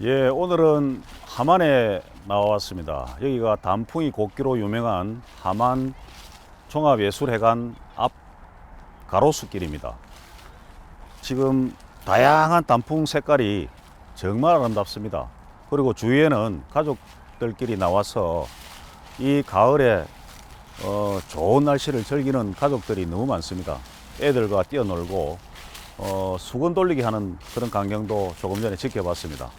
예, 오늘은 함안에 나왔습니다. 여기가 단풍이 곱기로 유명한 함안 종합예술회관 앞 가로수길입니다. 지금 다양한 단풍 색깔이 정말 아름답습니다. 그리고 주위에는 가족들끼리 나와서 이 가을에 좋은 날씨를 즐기는 가족들이 너무 많습니다. 애들과 뛰어놀고 수건 돌리기 하는 그런 광경도 조금 전에 지켜봤습니다.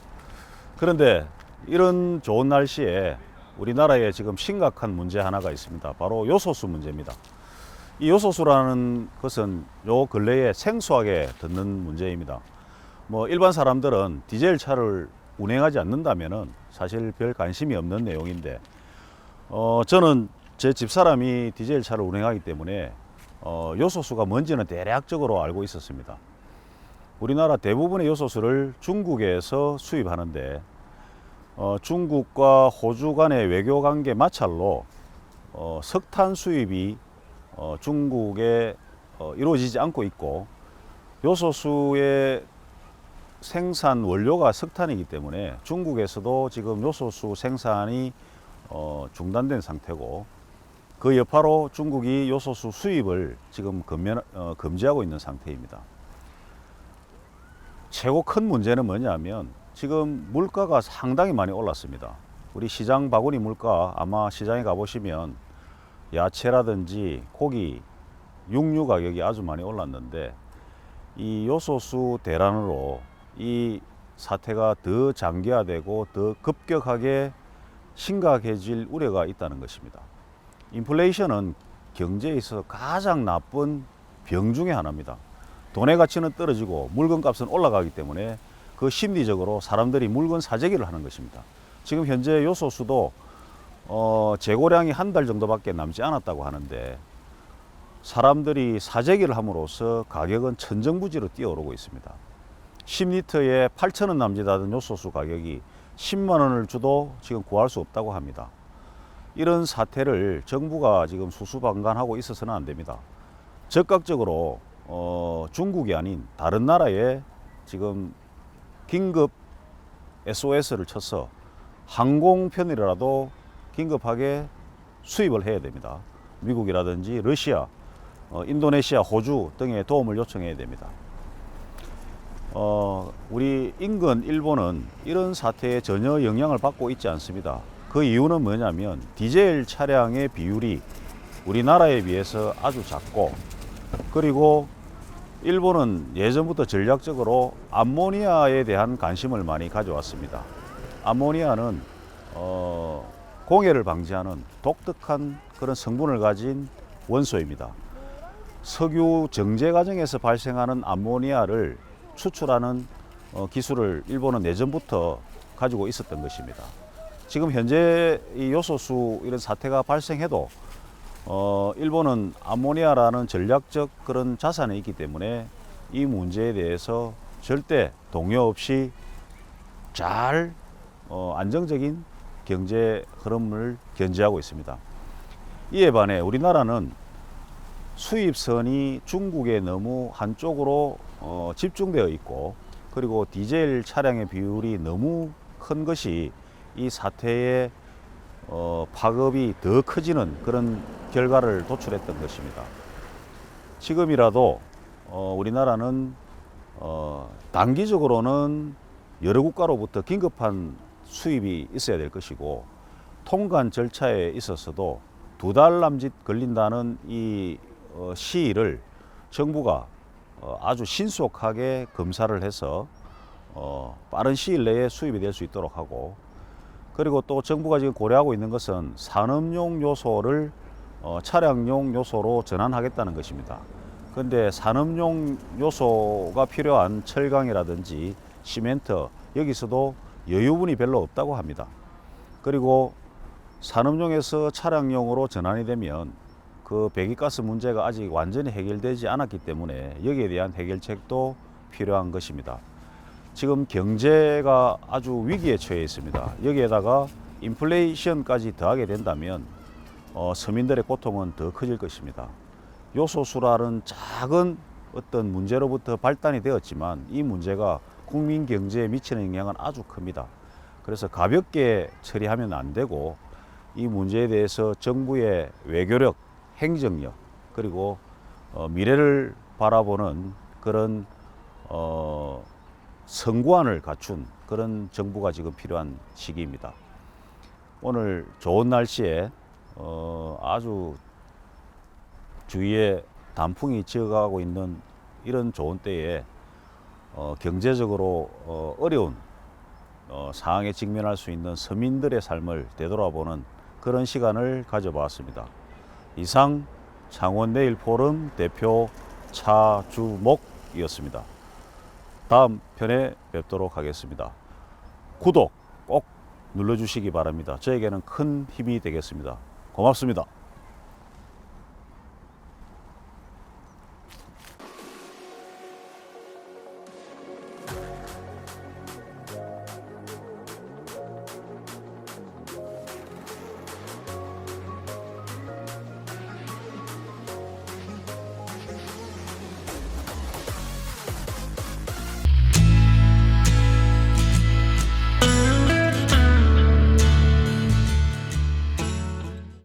그런데 이런 좋은 날씨에 우리나라에 지금 심각한 문제 하나가 있습니다. 바로 요소수 문제입니다. 이 요소수라는 것은 요 근래에 생소하게 듣는 문제입니다. 일반 사람들은 디젤 차를 운행하지 않는다면은 사실 별 관심이 없는 내용인데, 저는 제 집사람이 디젤 차를 운행하기 때문에 요소수가 뭔지는 대략적으로 알고 있었습니다. 우리나라 대부분의 요소수를 중국에서 수입하는데, 중국과 호주 간의 외교 관계 마찰로 석탄 수입이 중국에 이루어지지 않고 있고, 요소수의 생산 원료가 석탄이기 때문에 중국에서도 지금 요소수 생산이 중단된 상태고, 그 여파로 중국이 요소수 수입을 지금 금지하고 있는 상태입니다. 최고 큰 문제는 뭐냐면 지금 물가가 상당히 많이 올랐습니다. 우리 시장 바구니 물가, 아마 시장에 가보시면 야채라든지 고기, 육류 가격이 아주 많이 올랐는데, 이 요소수 대란으로 이 사태가 더 장기화되고 더 급격하게 심각해질 우려가 있다는 것입니다. 인플레이션은 경제에 있어서 가장 나쁜 병 중에 하나입니다. 돈의 가치는 떨어지고 물건값은 올라가기 때문에 그 심리적으로 사람들이 물건 사재기를 하는 것입니다. 지금 현재 요소수도 재고량이 한 달 정도밖에 남지 않았다고 하는데, 사람들이 사재기를 함으로써 가격은 천정부지로 뛰어오르고 있습니다. 10리터에 8,000원 남짓하던 요소수 가격이 10만 원을 줘도 지금 구할 수 없다고 합니다. 이런 사태를 정부가 지금 수수방관하고 있어서는 안 됩니다. 적극적으로 중국이 아닌 다른 나라에 지금 긴급 SOS를 쳐서 항공편이라도 긴급하게 수입을 해야 됩니다. 미국이라든지 러시아, 인도네시아, 호주 등의 도움을 요청해야 됩니다. 우리 인근 일본은 이런 사태에 전혀 영향을 받고 있지 않습니다. 그 이유는 뭐냐면 디젤 차량의 비율이 우리나라에 비해서 아주 작고, 그리고 일본은 예전부터 전략적으로 암모니아에 대한 관심을 많이 가져왔습니다. 암모니아는 공해를 방지하는 독특한 그런 성분을 가진 원소입니다. 석유 정제 과정에서 발생하는 암모니아를 추출하는 기술을 일본은 예전부터 가지고 있었던 것입니다. 지금 현재 이 요소수 이런 사태가 발생해도 일본은 암모니아라는 전략적 그런 자산이 있기 때문에 이 문제에 대해서 절대 동요 없이 잘 안정적인 경제 흐름을 견지하고 있습니다. 이에 반해 우리나라는 수입선이 중국에 너무 한쪽으로 집중되어 있고, 그리고 디젤 차량의 비율이 너무 큰 것이 이 사태의 파급이 더 커지는 그런 결과를 도출했던 것입니다. 지금이라도 우리나라는 단기적으로는 여러 국가로부터 긴급한 수입이 있어야 될 것이고, 통관 절차에 있어서도 2달 남짓 걸린다는 이 시일을 정부가 아주 신속하게 검사를 해서 빠른 시일 내에 수입이 될 수 있도록 하고, 그리고 또 정부가 지금 고려하고 있는 것은 산업용 요소를 차량용 요소로 전환하겠다는 것입니다. 그런데 산업용 요소가 필요한 철강이라든지 시멘트, 여기서도 여유분이 별로 없다고 합니다. 그리고 산업용에서 차량용으로 전환이 되면 그 배기가스 문제가 아직 완전히 해결되지 않았기 때문에 여기에 대한 해결책도 필요한 것입니다. 지금 경제가 아주 위기에 처해 있습니다. 여기에다가 인플레이션까지 더하게 된다면 서민들의 고통은 더 커질 것입니다. 요소수라는 작은 어떤 문제로부터 발단이 되었지만 이 문제가 국민 경제에 미치는 영향은 아주 큽니다. 그래서 가볍게 처리하면 안 되고 이 문제에 대해서 정부의 외교력, 행정력 그리고 미래를 바라보는 그런 선구안을 갖춘 그런 정부가 지금 필요한 시기입니다. 오늘 좋은 날씨에 아주 주위에 단풍이 지어가고 있는 이런 좋은 때에 경제적으로 어려운 상황에 직면할 수 있는 서민들의 삶을 되돌아보는 그런 시간을 가져보았습니다. 이상 창원내일 포럼 대표 차주목이었습니다. 다음 편에 뵙도록 하겠습니다. 구독 꼭 눌러주시기 바랍니다. 저에게는 큰 힘이 되겠습니다. 고맙습니다.